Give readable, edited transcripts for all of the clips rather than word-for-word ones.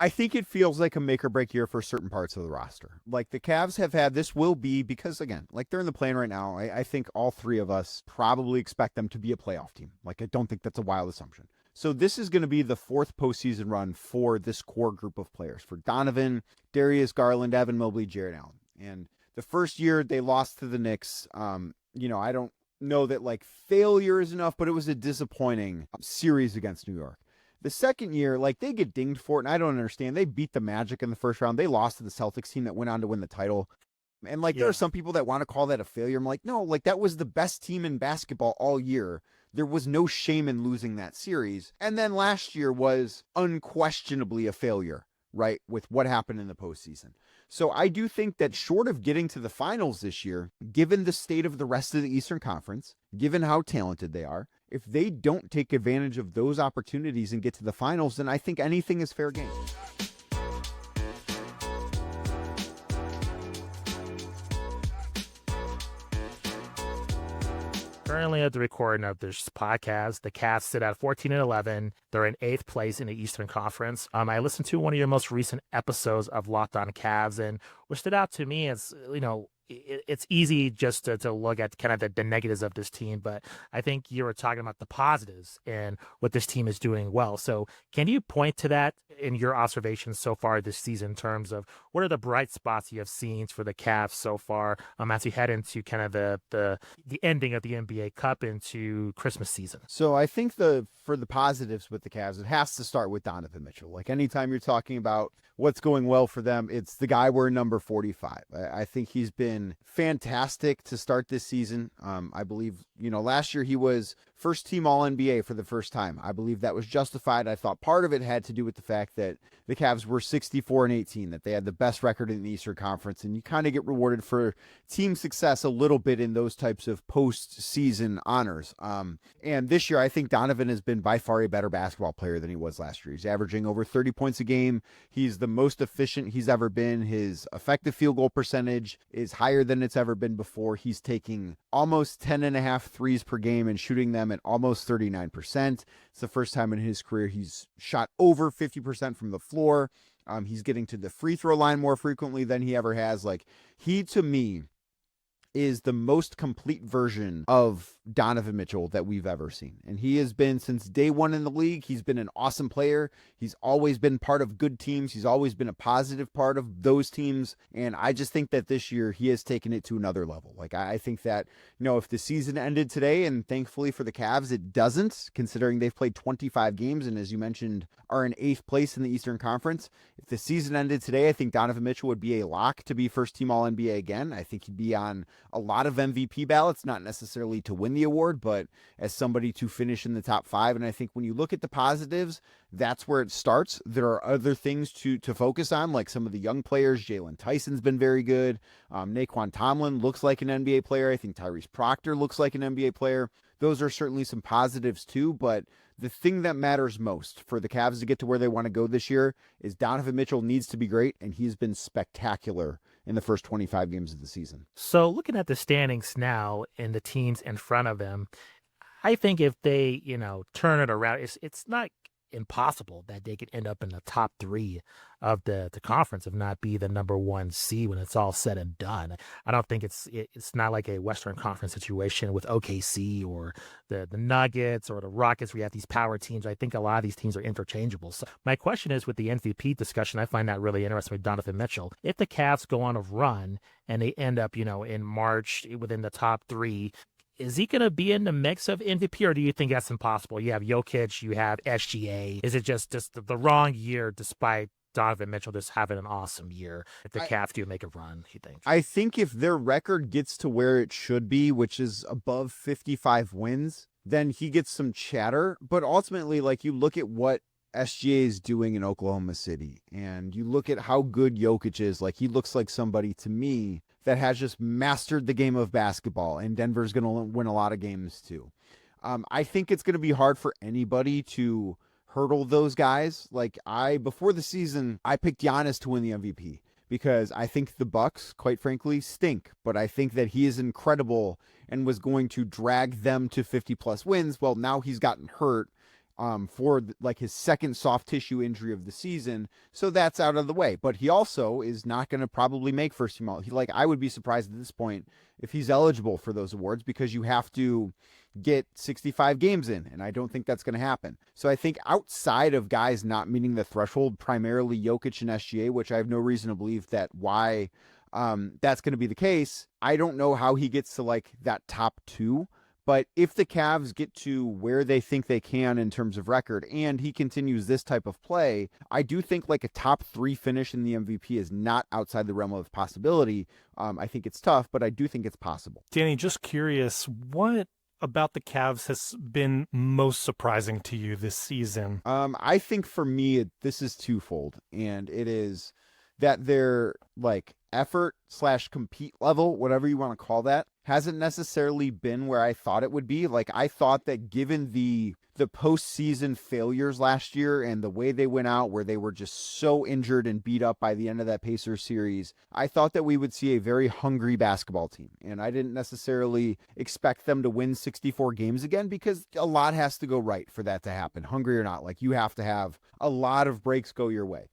I think it feels like a make or break year for certain parts of the roster. Like the Cavs have had, this will be, because again, like they're in the play-in right now. I think all three of us probably expect them to be a playoff team. Like I don't think that's a wild assumption. So this is going to be the fourth postseason run for this core group of players, for Donovan, Darius Garland, Evan Mobley, Jarrett Allen. And the first year they lost to the Knicks. I don't know that like failure is enough, but it was a disappointing series against New York. The second year, like they get dinged for it, and I don't understand. They beat the Magic in the first round. They lost to the Celtics team that went on to win the title. And like there are some people that want to call that a failure. I'm like, no, like that was the best team in basketball all year. There was no shame in losing that series. And then last year was unquestionably a failure, right, with what happened in the postseason. So I do think that short of getting to the finals this year, given the state of the rest of the Eastern Conference, given how talented they are, if they don't take advantage of those opportunities and get to the finals, then I think anything is fair game. Currently at the recording of this podcast, the Cavs sit at 14-11. They're in 8th place in the Eastern Conference. I listened to one of your most recent episodes of Locked On Cavs, and what stood out to me is, it's easy just to look at kind of the negatives of this team, but I think you were talking about the positives and what this team is doing well. So can you point to that in your observations so far this season in terms of what are the bright spots you have seen for the Cavs so far as we head into kind of the ending of the NBA Cup into Christmas season? So I think for the positives with the Cavs, it has to start with Donovan Mitchell. Like anytime you're talking about what's going well for them, it's the guy wearing number 45. I think he's been fantastic to start this season. I believe, last year he was first team All-NBA for the first time. I believe that was justified. I thought part of it had to do with the fact that the Cavs were 64-18, that they had the best record in the Eastern Conference, and you kind of get rewarded for team success a little bit in those types of postseason honors. And this year, I think Donovan has been by far a better basketball player than he was last year. He's averaging over 30 points a game. He's the most efficient he's ever been. His effective field goal percentage is higher than it's ever been before. He's taking almost 10.5 threes per game and shooting them at almost 39%. It's the first time in his career he's shot over 50% from the floor. He's getting to the free throw line more frequently than he ever has. Like, he, to me, is the most complete version of Donovan Mitchell that we've ever seen. And he has been, since day one in the league, he's been an awesome player. He's always been part of good teams. He's always been a positive part of those teams. And I just think that this year he has taken it to another level. Like, I think that, if the season ended today, and thankfully for the Cavs, it doesn't, considering they've played 25 games and, as you mentioned, are in 8th place in the Eastern Conference. If the season ended today, I think Donovan Mitchell would be a lock to be first team All-NBA again. I think he'd be on a lot of MVP ballots, not necessarily to win the award, but as somebody to finish in the top 5. And I think when you look at the positives, that's where it starts. There are other things to focus on, like some of the young players. Jalen Tyson's been very good. Nay'Quan Tomlin looks like an NBA player. I think Tyrese Proctor looks like an NBA player. Those are certainly some positives too, but the thing that matters most for the Cavs to get to where they want to go this year is Donovan Mitchell needs to be great, and he's been spectacular in the first 25 games of the season. So looking at the standings now and the teams in front of them, I think if they, turn it around, it's not impossible that they could end up in the top 3 of the conference, if not be the number 1 seed when it's all said and done. I don't think it's not like a Western Conference situation with OKC or the Nuggets or the Rockets where you have these power teams. I think a lot of these teams are interchangeable. So my question is, with the MVP discussion, I find that really interesting with Donovan Mitchell. If the Cavs go on a run and they end up, in March within the top 3, is he going to be in the mix of MVP, or do you think that's impossible? You have Jokic, you have SGA. Is it just the wrong year despite Donovan Mitchell just having an awesome year? If the Cavs do make a run, you think? I think if their record gets to where it should be, which is above 55 wins, then he gets some chatter. But ultimately, like, you look at what SGA is doing in Oklahoma City, and you look at how good Jokic is, like, he looks like somebody to me that has just mastered the game of basketball, and Denver's going to win a lot of games too. I think it's going to be hard for anybody to hurdle those guys. Like, before the season, I picked Giannis to win the MVP because I think the Bucks, quite frankly, stink, but I think that he is incredible and was going to drag them to 50 plus wins. Well, now he's gotten hurt. for like his second soft tissue injury of the season. So that's out of the way. But he also is not going to probably make first team all. I would be surprised at this point if he's eligible for those awards, because you have to get 65 games in, and I don't think that's going to happen. So I think outside of guys not meeting the threshold, primarily Jokic and SGA, which I have no reason to believe that that's going to be the case, I don't know how he gets to like that top 2. But if the Cavs get to where they think they can in terms of record, and he continues this type of play, I do think like a top 3 finish in the MVP is not outside the realm of possibility. I think it's tough, but I do think it's possible. Danny, just curious, what about the Cavs has been most surprising to you this season? I think for me, this is twofold, and it is that their like effort/compete level, whatever you want to call that, hasn't necessarily been where I thought it would be. Like, I thought that given the postseason failures last year and the way they went out, where they were just so injured and beat up by the end of that Pacers series, I thought that we would see a very hungry basketball team. And I didn't necessarily expect them to win 64 games again, because a lot has to go right for that to happen, hungry or not. Like, you have to have a lot of breaks go your way.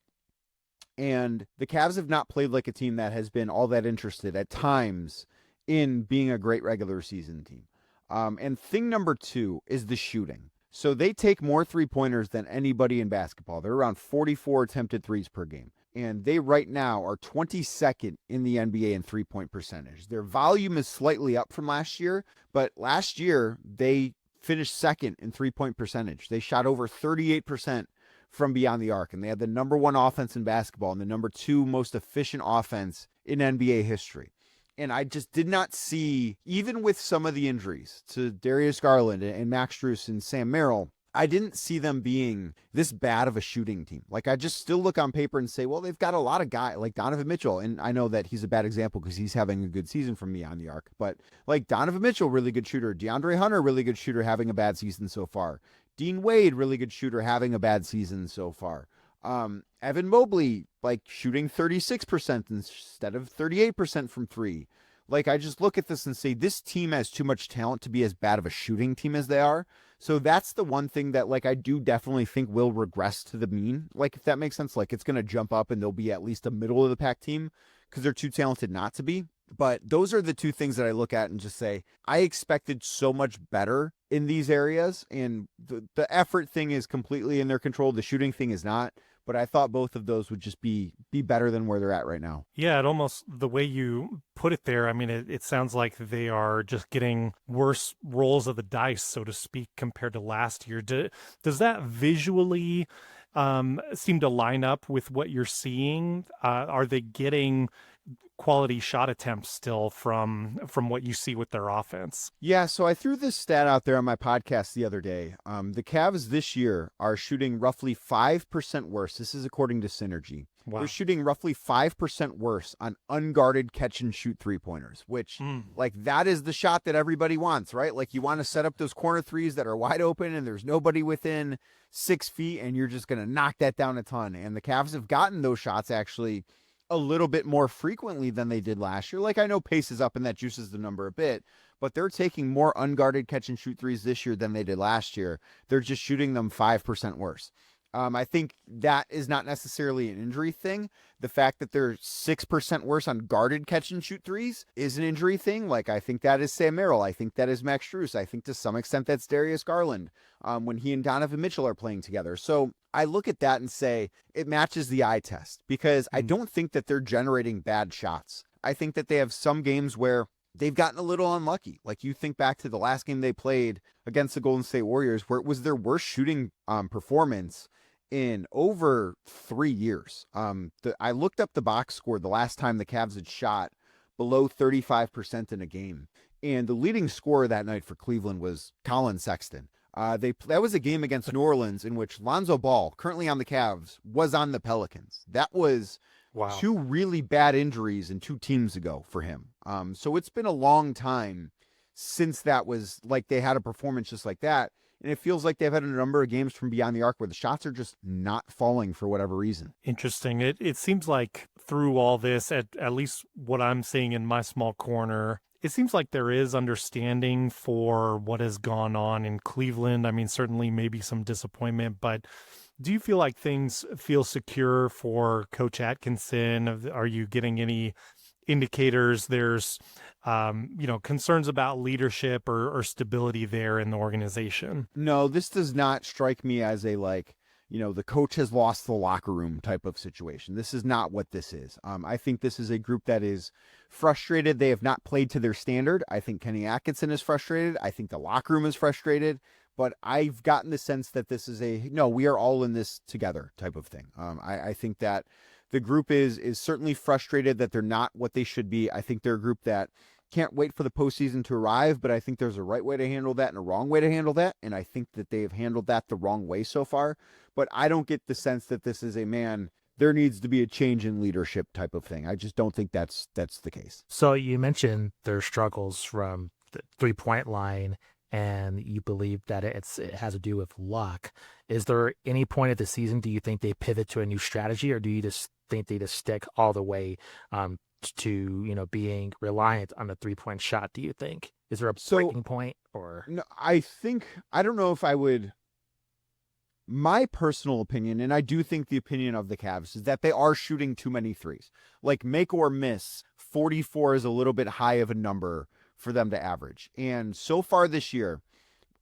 And the Cavs have not played like a team that has been all that interested at times in being a great regular season team. And thing number 2 is the shooting. So they take more 3-pointers than anybody in basketball. They're around 44 attempted threes per game. And they right now are 22nd in the NBA in 3-point percentage. Their volume is slightly up from last year, but last year they finished second in 3-point percentage. They shot over 38% from beyond the arc, and they had the number 1 offense in basketball and the number 2 most efficient offense in NBA history. And I just did not see, even with some of the injuries to Darius Garland and Max Strus and Sam Merrill, I didn't see them being this bad of a shooting team. Like, I just still look on paper and say, well, they've got a lot of guys like Donovan Mitchell. And I know that he's a bad example because he's having a good season from beyond the arc. But like Donovan Mitchell, really good shooter. DeAndre Hunter, really good shooter, having a bad season so far. Dean Wade, really good shooter, having a bad season so far. Evan Mobley, like shooting 36% instead of 38% from 3. Like, I just look at this and say, this team has too much talent to be as bad of a shooting team as they are. So that's the one thing that, like, I do definitely think will regress to the mean. Like, if that makes sense, like, it's going to jump up and they'll be at least a middle of the pack team because they're too talented not to be. But those are the 2 things that I look at and just say, I expected so much better in these areas. And the effort thing is completely in their control. The shooting thing is not. But I thought both of those would just be better than where they're at right now. Yeah, it almost, the way you put it there, I mean, it sounds like they are just getting worse rolls of the dice, so to speak, compared to last year. Does that visually seem to line up with what you're seeing? Are they getting quality shot attempts still from what you see with their offense? Yeah, so I threw this stat out there on my podcast the other day. The Cavs this year are shooting roughly 5% worse. This is according to Synergy. Wow. They're shooting roughly 5% worse on unguarded catch and shoot 3-pointers, which like, that is the shot that everybody wants, right? Like, you want to set up those corner threes that are wide open and there's nobody within 6 feet and you're just going to knock that down a ton. And the Cavs have gotten those shots actually a little bit more frequently than they did last year. Like, I know pace is up and that juices the number a bit, but they're taking more unguarded catch and shoot threes this year than they did last year. They're just shooting them 5% worse. I think that is not necessarily an injury thing. The fact that they're 6% worse on guarded catch and shoot threes is an injury thing. Like, I think that is Sam Merrill. I think that is Max Strus. I think to some extent that's Darius Garland when he and Donovan Mitchell are playing together. So I look at that and say it matches the eye test, because I don't think that they're generating bad shots. I think that they have some games where they've gotten a little unlucky. Like, you think back to the last game they played against the Golden State Warriors, where it was their worst shooting performance in over 3 years. I looked up the box score the last time the Cavs had shot below 35% in a game. And the leading scorer that night for Cleveland was Colin Sexton. That was a game against New Orleans in which Lonzo Ball, currently on the Cavs, was on the Pelicans. That was 2 really bad injuries in 2 teams ago for him. So it's been a long time since that was like they had a performance just like that. And it feels like they've had a number of games from beyond the arc where the shots are just not falling for whatever reason. Interesting. It seems like through all this, at least what I'm seeing in my small corner, it seems like there is understanding for what has gone on in Cleveland. I mean, certainly maybe some disappointment, but do you feel like things feel secure for Coach Atkinson? Are you getting any indicators there's, concerns about leadership or stability there in the organization? No, this does not strike me as a the coach has lost the locker room type of situation. This is not what this is. I think this is a group that is frustrated. They have not played to their standard. I think Kenny Atkinson is frustrated. I think the locker room is frustrated. But I've gotten the sense that this is we are all in this together type of thing. I think that the group is certainly frustrated that they're not what they should be. I think they're a group that can't wait for the postseason to arrive, but I think there's a right way to handle that and a wrong way to handle that. And I think that they have handled that the wrong way so far. But I don't get the sense that this is there needs to be a change in leadership type of thing. I just don't think that's the case. So you mentioned their struggles from the 3-point line, and you believe that it has to do with luck. Is there any point of the season, do you think they pivot to a new strategy, or do you just think they just stick all the way to being reliant on the 3-point shot? Do you think is there a breaking point? Or no, I don't know if I would. My personal opinion, and I do think the opinion of the Cavs, is that they are shooting too many threes. Like, make or miss, 44 is a little bit high of a number for them to average. And so far this year,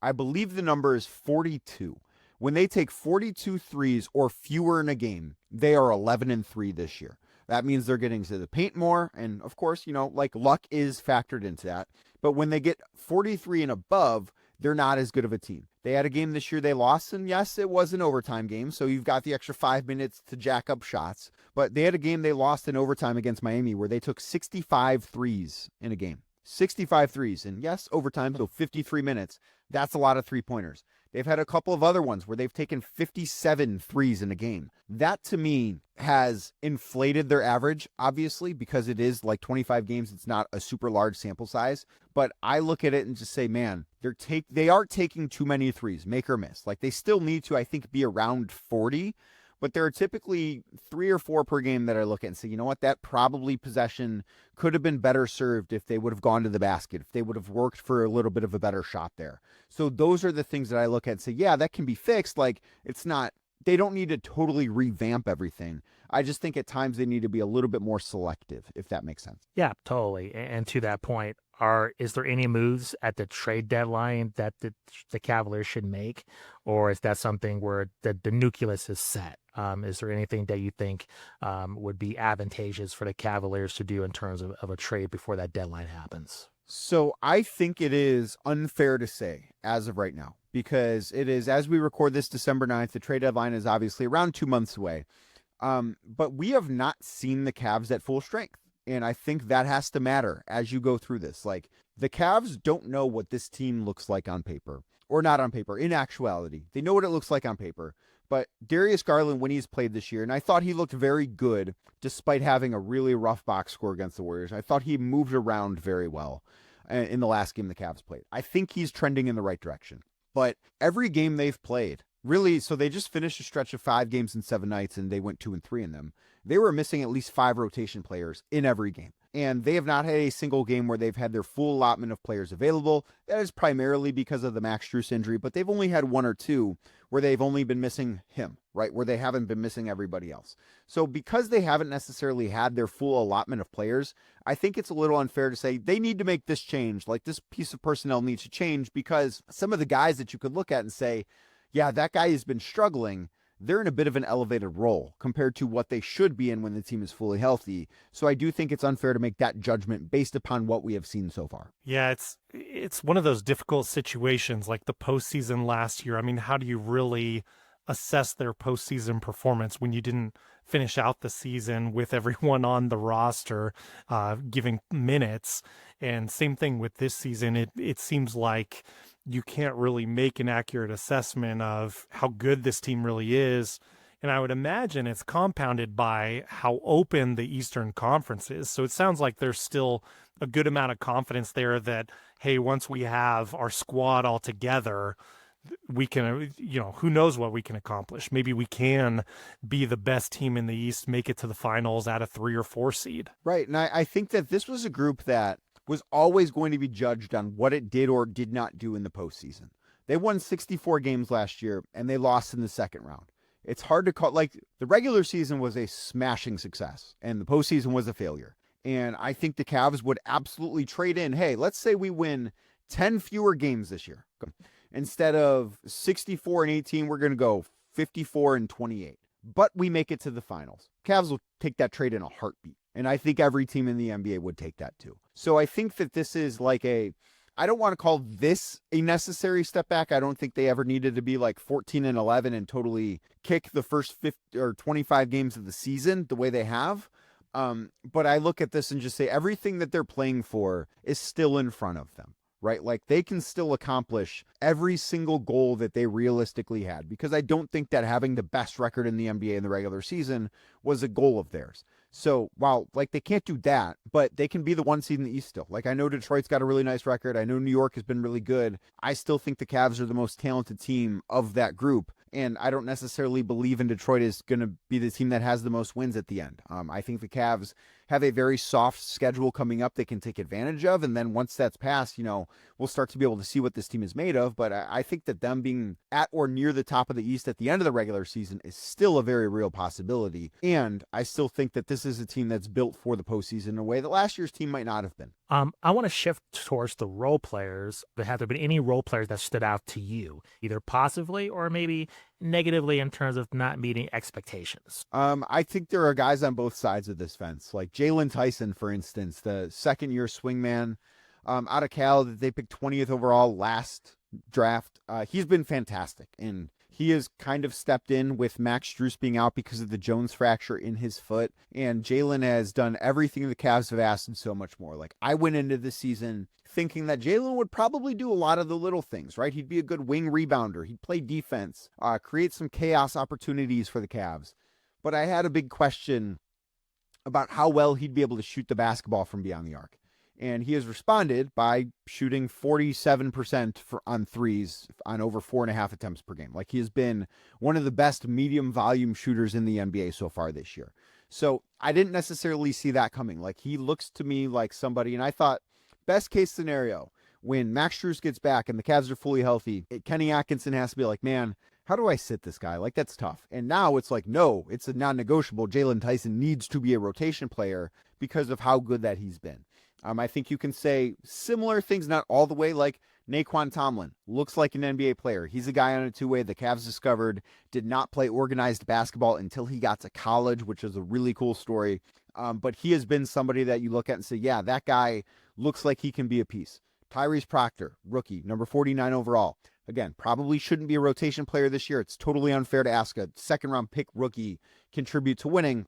I believe the number is 42. When they take 42 threes or fewer in a game, they are 11-3 this year. That means they're getting to the paint more. And of course, luck is factored into that. But when they get 43 and above, they're not as good of a team. They had a game this year they lost, and yes, it was an overtime game, so you've got the extra 5 minutes to jack up shots. But they had a game they lost in overtime against Miami where they took 65 threes in a game. 65 threes, and yes, overtime, so 53 minutes. That's a lot of three-pointers. They've had a couple of other ones where they've taken 57 threes in a game. That, to me, has inflated their average, obviously, because it is like 25 games. It's not a super large sample size. But I look at it and just say, man, they are taking too many threes, make or miss. Like, they still need to, I think, be around 40. But there are typically 3 or 4 per game that I look at and say, you know what, that probably possession could have been better served if they would have gone to the basket, if they would have worked for a little bit of a better shot there. So those are the things that I look at and say, yeah, that can be fixed. Like, they don't need to totally revamp everything. I just think at times they need to be a little bit more selective, if that makes sense. Yeah, totally. And to that point, is there any moves at the trade deadline that the Cavaliers should make, or is that something where the nucleus is set? Is there anything that you think would be advantageous for the Cavaliers to do in terms of a trade before that deadline happens? So I think it is unfair to say as of right now, because it is, as we record this December 9th, the trade deadline is obviously around 2 months away. But we have not seen the Cavs at full strength. And I think that has to matter as you go through this. Like, the Cavs don't know what this team looks like on paper, or not on paper, in actuality. They know what it looks like on paper. But Darius Garland, when he's played this year, and I thought he looked very good despite having a really rough box score against the Warriors. I thought he moved around very well in the last game the Cavs played. I think he's trending in the right direction. But every game they've played, really, so they just finished a stretch of 5 games in 7 nights, and they went 2-3 in them. They were missing at least 5 rotation players in every game. And they have not had a single game where they've had their full allotment of players available. That is primarily because of the Max Strus injury, but they've only had 1 or 2 where they've only been missing him, right? Where they haven't been missing everybody else. So because they haven't necessarily had their full allotment of players, I think it's a little unfair to say they need to make this change. Like, this piece of personnel needs to change, because some of the guys that you could look at and say, yeah, that guy has been struggling, they're in a bit of an elevated role compared to what they should be in when the team is fully healthy. So I do think it's unfair to make that judgment based upon what we have seen so far. Yeah, it's one of those difficult situations like the postseason last year. I mean, how do you really assess their postseason performance when you didn't finish out the season with everyone on the roster giving minutes? And same thing with this season. It seems like you can't really make an accurate assessment of how good this team really is. And I would imagine it's compounded by how open the Eastern Conference is. So it sounds like there's still a good amount of confidence there that, hey, once we have our squad all together, we can, who knows what we can accomplish. Maybe we can be the best team in the East, make it to the finals at a 3 or 4 seed. Right. And I think that this was a group that was always going to be judged on what it did or did not do in the postseason. They won 64 games last year, and they lost in the second round. It's hard to call, like, the regular season was a smashing success, and the postseason was a failure. And I think the Cavs would absolutely trade in, hey, let's say we win 10 fewer games this year. Instead of 64 and 18, we're going to go 54 and 28. But we make it to the finals. Cavs will take that trade in a heartbeat. And I think every team in the NBA would take that too. So I think that this is like I don't want to call this a necessary step back. I don't think they ever needed to be like 14 and 11 and totally kick the first 50 or 25 games of the season the way they have. But I look at this and just say everything that they're playing for is still in front of them, right? Like they can still accomplish every single goal that they realistically had, because I don't think that having the best record in the NBA in the regular season was a goal of theirs. So while like they can't do that, but they can be the 1 seed in the East still. Like I know Detroit's got a really nice record. I know New York has been really good. I still think the Cavs are the most talented team of that group. And I don't necessarily believe in Detroit is going to be the team that has the most wins at the end. I think the Cavs have a very soft schedule coming up they can take advantage of. And then once that's passed, we'll start to be able to see what this team is made of. But I think that them being at or near the top of the East at the end of the regular season is still a very real possibility. And I still think that this is a team that's built for the postseason in a way that last year's team might not have been. I want to shift towards the role players. But have there been any role players that stood out to you, either positively or maybe negatively in terms of not meeting expectations? I think there are guys on both sides of this fence, like Jalen Tyson, for instance, the second-year swingman out of Cal that they picked 20th overall last draft. He's been fantastic, and he has kind of stepped in with Max Strus being out because of the Jones fracture in his foot. And Jalen has done everything the Cavs have asked and so much more. Like I went into this season thinking that Jalen would probably do a lot of the little things, right? He'd be a good wing rebounder. He'd play defense, create some chaos opportunities for the Cavs. But I had a big question about how well he'd be able to shoot the basketball from beyond the arc. And he has responded by shooting 47% on threes on over 4.5 attempts per game. Like he has been one of the best medium volume shooters in the NBA so far this year. So I didn't necessarily see that coming. Like he looks to me like somebody, and I thought best case scenario, when Max Strus gets back and the Cavs are fully healthy, Kenny Atkinson has to be like, man, how do I sit this guy? Like that's tough. And now it's like, no, it's a non-negotiable. Jalen Tyson needs to be a rotation player because of how good that he's been. I think you can say similar things, not all the way, like Nay'Quan Tomlin looks like an NBA player. He's a guy on a two-way the Cavs discovered, did not play organized basketball until he got to college, which is a really cool story. But he has been somebody that you look at and say, yeah, that guy looks like he can be a piece. Tyrese Proctor, rookie, number 49 overall. Again, probably shouldn't be a rotation player this year. It's totally unfair to ask a second-round pick rookie contribute to winning,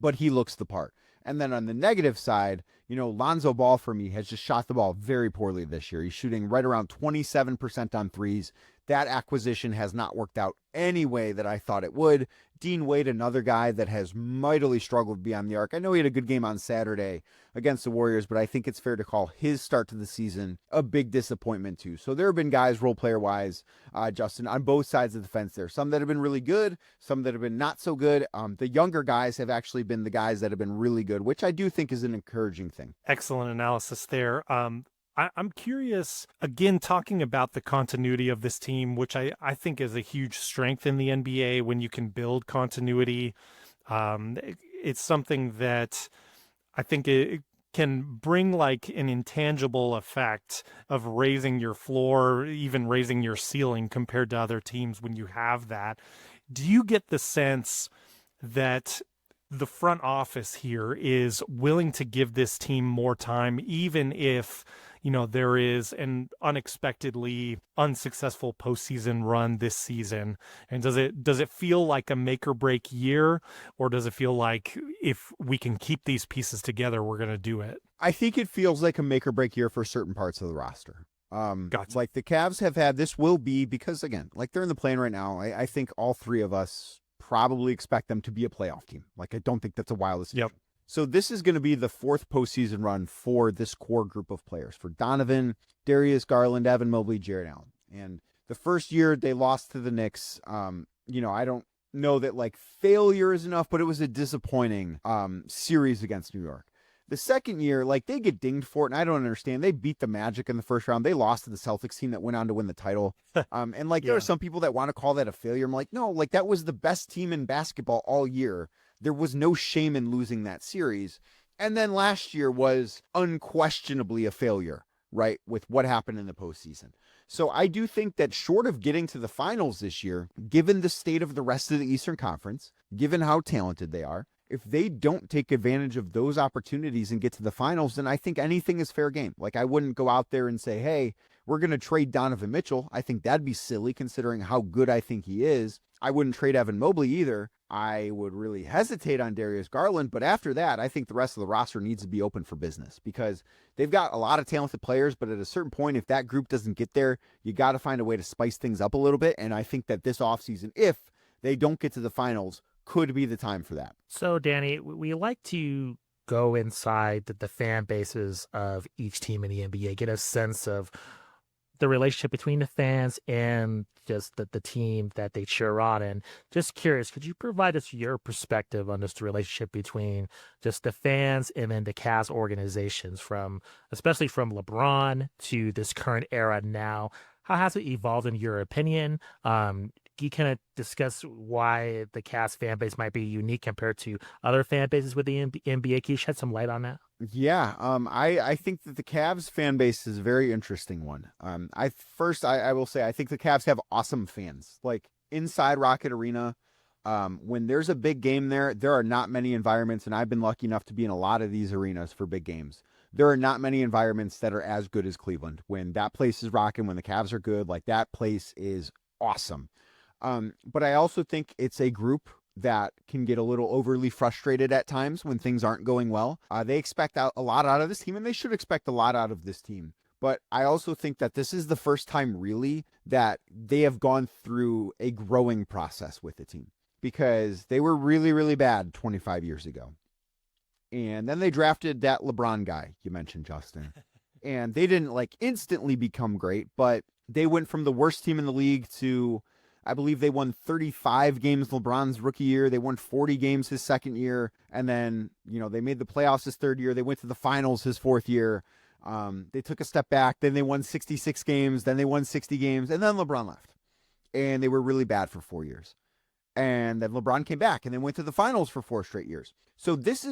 but he looks the part. And then on the negative side, Lonzo Ball for me has just shot the ball very poorly this year. He's shooting right around 27% on threes. That acquisition has not worked out any way that I thought it would. Dean Wade, another guy that has mightily struggled beyond the arc. I know he had a good game on Saturday against the Warriors, but I think it's fair to call his start to the season a big disappointment too. So there have been guys role player wise, Justin, on both sides of the fence there. Some that have been really good, some that have been not so good. The younger guys have actually been the guys that have been really good, which I do think is an encouraging thing. Excellent analysis there. I'm curious, again, talking about the continuity of this team, which I think is a huge strength in the NBA when you can build continuity. It's something that I think it can bring like an intangible effect of raising your floor, even raising your ceiling compared to other teams when you have that. Do you get the sense that the front office here is willing to give this team more time, even if there is an unexpectedly unsuccessful postseason run this season? And does it feel like a make or break year, or does it feel like if we can keep these pieces together, we're going to do it? I think it feels like a make or break year for certain parts of the roster. Gotcha. Like the Cavs have had, this will be, because again, like they're in the play-in right now. I think all three of us probably expect them to be a playoff team. Like I don't think that's a wild decision. Yep. So this is going to be the fourth postseason run for this core group of players, for Donovan, Darius Garland, Evan Mobley, Jarrett Allen. And the first year they lost to the Knicks. I don't know that like failure is enough, but it was a disappointing series against New York. The second year, like, they get dinged for it, and I don't understand. They beat the Magic in the first round. They lost to the Celtics team that went on to win the title. And like, there Yeah. are some people that want to call that a failure. I'm like, no, like, that was the best team in basketball all year. There was no shame in losing that series. And then last year was unquestionably a failure, right, with what happened in the postseason. So I do think that short of getting to the finals this year, given the state of the rest of the Eastern Conference, given how talented they are, if they don't take advantage of those opportunities and get to the finals, then I think anything is fair game. Like, I wouldn't go out there and say, hey, we're going to trade Donovan Mitchell. I think that'd be silly considering how good I think he is. I wouldn't trade Evan Mobley either. I would really hesitate on Darius Garland. But after that, I think the rest of the roster needs to be open for business because they've got a lot of talented players. But at a certain point, if that group doesn't get there, you got to find a way to spice things up a little bit. And I think that this offseason, if they don't get to the finals, could be the time for that. So, Danny, we like to go inside the fan bases of each team in the NBA, get a sense of the relationship between the fans and just the team that they cheer on. And just curious, could you provide us your perspective on this relationship between just the fans and then the Cavs organizations, especially from LeBron to this current era now? How has it evolved in your opinion? You kind of discuss why the Cavs fan base might be unique compared to other fan bases with the NBA. Can you shed some light on that? Yeah, I think that the Cavs fan base is a very interesting one. I will say I think the Cavs have awesome fans. Like inside Rocket Arena, when there's a big game there are not many environments, and I've been lucky enough to be in a lot of these arenas for big games. There are not many environments that are as good as Cleveland. When that place is rocking, when the Cavs are good, like that place is awesome. But I also think it's a group that can get a little overly frustrated at times when things aren't going well. They expect a lot out of this team, and they should expect a lot out of this team. But I also think that this is the first time really that they have gone through a growing process with the team because they were really, really bad 25 years ago. And then they drafted that LeBron guy you mentioned, Justin. And they didn't like instantly become great, but they went from the worst team in the league to, I believe they won 35 games LeBron's rookie year. They won 40 games his second year. And then, they made the playoffs his third year. They went to the finals his fourth year. They took a step back. Then they won 66 games. Then they won 60 games. And then LeBron left. And they were really bad for 4 years. And then LeBron came back and then went to the finals for 4 straight years. So this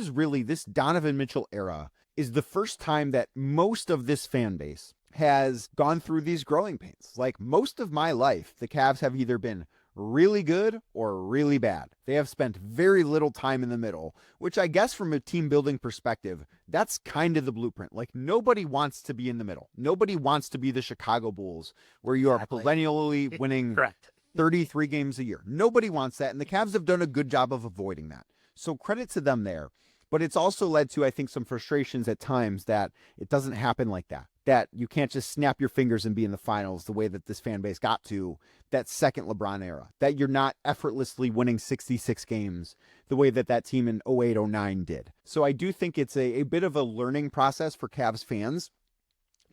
Donovan Mitchell era is the first time that most of this fan base has gone through these growing pains. Like most of my life, the Cavs have either been really good or really bad. They have spent very little time in the middle, which I guess from a team building perspective, that's kind of the blueprint. Like nobody wants to be in the middle. Nobody wants to be the Chicago Bulls where you are perennially winning Correct. 33 games a year. Nobody wants that. And the Cavs have done a good job of avoiding that. So credit to them there. But it's also led to, I think, some frustrations at times that it doesn't happen like that. That you can't just snap your fingers and be in the finals the way that this fan base got to that second LeBron era. That you're not effortlessly winning 66 games the way that team in 08-09 did. So I do think it's a bit of a learning process for Cavs fans.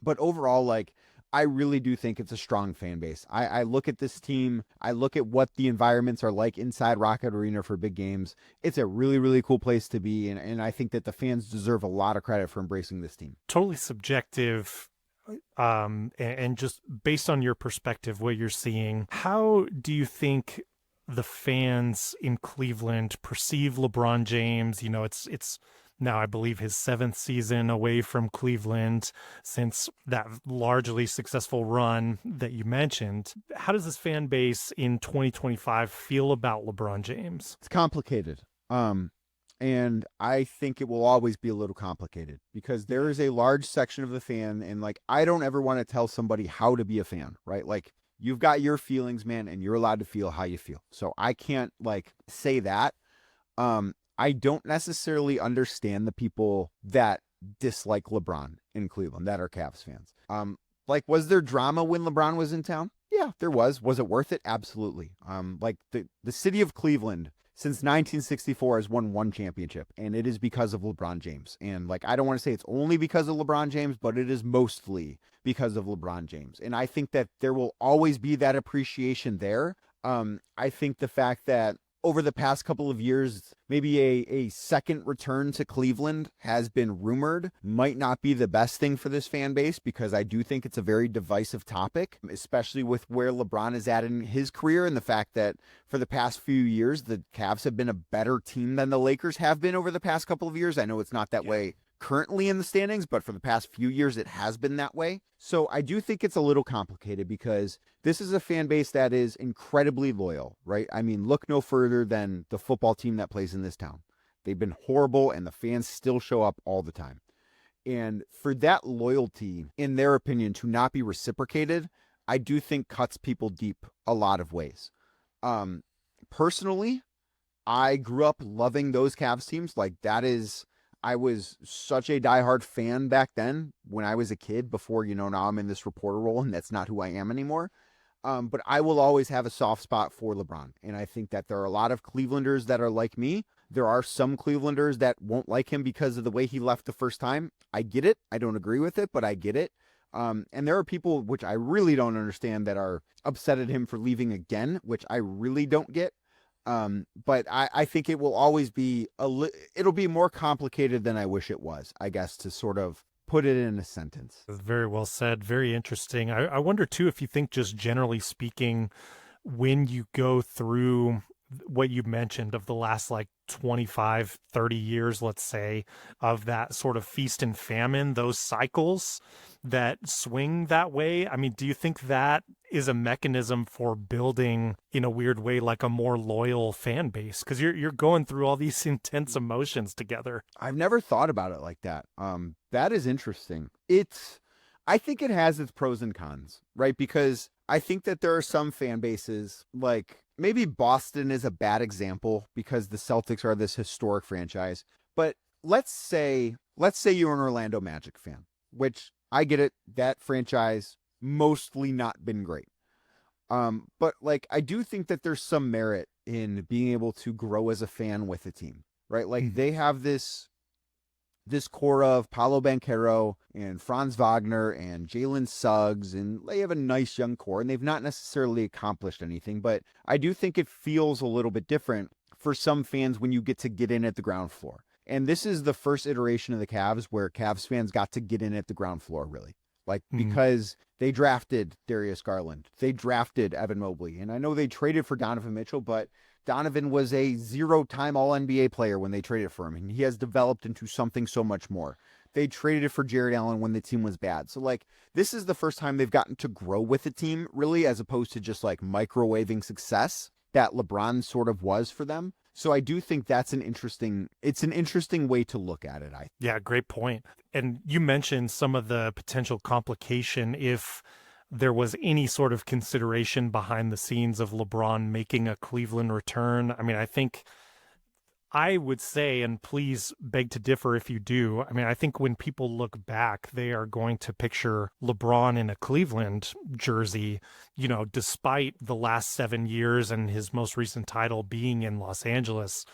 But overall, like, I really do think it's a strong fan base. I look at this team. I look at what the environments are like inside Rocket Arena for big games. It's a really, really cool place to be. And I think that the fans deserve a lot of credit for embracing this team. Totally subjective. And just based on your perspective, what you're seeing, how do you think the fans in Cleveland perceive LeBron James? It's now, I believe, his 7th season away from Cleveland since that largely successful run that you mentioned. How does this fan base in 2025 feel about LeBron James? It's complicated. And I think it will always be a little complicated because there is a large section of the fan. And like, I don't ever want to tell somebody how to be a fan, right? Like, you've got your feelings, man, and you're allowed to feel how you feel. So I can't like say that. I don't necessarily understand the people that dislike LeBron in Cleveland that are Cavs fans. Like, was there drama when LeBron was in town? Yeah, there was. Was it worth it? Absolutely. Like the city of Cleveland since 1964 has won 1 championship, and it is because of LeBron James. And like, I don't want to say it's only because of LeBron James, but it is mostly because of LeBron James. And I think that there will always be that appreciation there. I think the fact that over the past couple of years, maybe a second return to Cleveland has been rumored. Might not be the best thing for this fan base, because I do think it's a very divisive topic, especially with where LeBron is at in his career and the fact that for the past few years, the Cavs have been a better team than the Lakers have been over the past couple of years. I know it's not that way currently in the standings, but for the past few years, it has been that way. So I do think it's a little complicated, because this is a fan base that is incredibly loyal, right? I mean, look no further than the football team that plays in this town. They've been horrible, and the fans still show up all the time. And for that loyalty, in their opinion, to not be reciprocated, I do think cuts people deep a lot of ways. Personally, I grew up loving those Cavs teams. Like, I was such a diehard fan back then when I was a kid, before, now I'm in this reporter role and that's not who I am anymore. But I will always have a soft spot for LeBron. And I think that there are a lot of Clevelanders that are like me. There are some Clevelanders that won't like him because of the way he left the first time. I get it. I don't agree with it, but I get it. And there are people, which I really don't understand, that are upset at him for leaving again, which I really don't get. But I think it will always be it'll be more complicated than I wish it was, I guess, to sort of put it in a sentence. Very well said. Very interesting. I wonder too, if you think, just generally speaking, when you go through what you mentioned of the last 25, 30 years, let's say, of that sort of feast and famine, those cycles that swing that way. I mean, do you think that is a mechanism for building, in a weird way, like a more loyal fan base? Because you're going through all these intense emotions together. I've never thought about it like that. That is interesting. I think it has its pros and cons, right? Because I think that there are some fan bases, like maybe Boston is a bad example because the Celtics are this historic franchise. But let's say you're an Orlando Magic fan, which I get it. That franchise mostly not been great. But I do think that there's some merit in being able to grow as a fan with a team, right? They have this core of Paolo Banchero and Franz Wagner and Jalen Suggs, and they have a nice young core, and they've not necessarily accomplished anything, but I do think it feels a little bit different for some fans when you get in at the ground floor. And this is the first iteration of the Cavs where Cavs fans got to get in at the ground floor, really. Because they drafted Darius Garland. They drafted Evan Mobley. And I know they traded for Donovan Mitchell, but Donovan was a 0-time All-NBA player when they traded for him, and he has developed into something so much more. They traded for Jared Allen when the team was bad. So, this is the first time they've gotten to grow with the team, really, as opposed to just, microwaving success that LeBron sort of was for them. So I do think it's an interesting way to look at it. Yeah, great point. And you mentioned some of the potential complication if there was any sort of consideration behind the scenes of LeBron making a Cleveland return. I mean, I think I would say, and please beg to differ if you do, I mean, I think when people look back, they are going to picture LeBron in a Cleveland jersey, despite the last 7 years and his most recent title being in Los Angeles.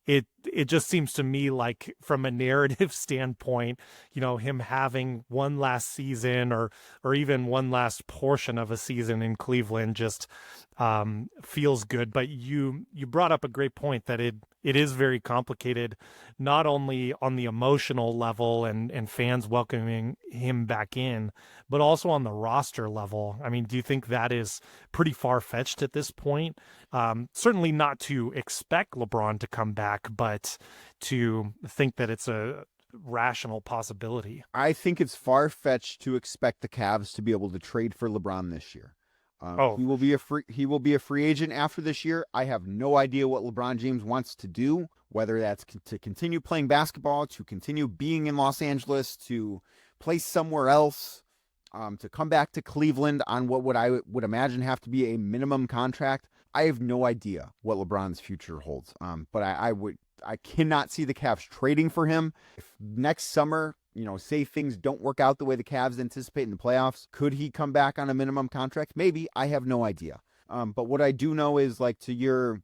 It just seems to me like, from a narrative standpoint, him having one last season or even one last portion of a season in Cleveland just feels good. But you brought up a great point that it is very complicated, not only on the emotional level and fans welcoming him back in, but also on the roster level. I mean, do you think that is pretty far-fetched at this point? Certainly not to expect LeBron to come back, but to think that it's a rational possibility. I think it's far-fetched to expect the Cavs to be able to trade for LeBron this year. He will be a free agent after this year. I have no idea what LeBron James wants to do, whether that's to continue playing basketball, to continue being in Los Angeles, to play somewhere else, to come back to Cleveland on what I would imagine have to be a minimum contract. I have no idea what LeBron's future holds. But I cannot see the Cavs trading for him. If next summer, say things don't work out the way the Cavs anticipate in the playoffs, could he come back on a minimum contract? Maybe. I have no idea. But what I do know is, to your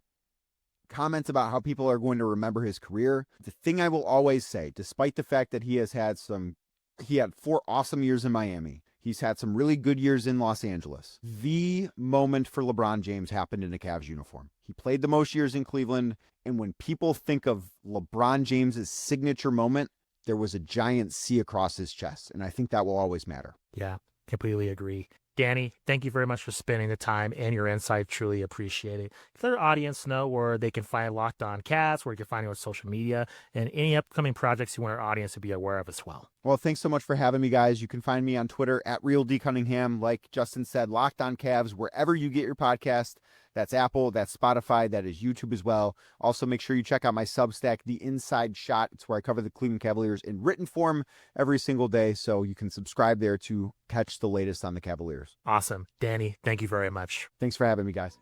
comments about how people are going to remember his career, the thing I will always say, despite the fact that he had 4 awesome years in Miami, He's had some really good years in Los Angeles. The moment for LeBron James happened in a Cavs uniform. He played the most years in Cleveland, and when people think of LeBron James's signature moment, there was a giant C across his chest, and I think that will always matter. Yeah, completely agree. Danny, thank you very much for spending the time and your insight. Truly appreciate it. Let our audience know where they can find Locked On Cavs, where you can find you on social media, and any upcoming projects you want our audience to be aware of as well. Well, thanks so much for having me, guys. You can find me on Twitter at RealDCunningham. Like Justin said, Locked On Cavs, wherever you get your podcast. That's Apple, that's Spotify, that is YouTube as well. Also, make sure you check out my Substack, The Inside Shot. It's where I cover the Cleveland Cavaliers in written form every single day, so you can subscribe there to catch the latest on the Cavaliers. Awesome. Danny, thank you very much. Thanks for having me, guys.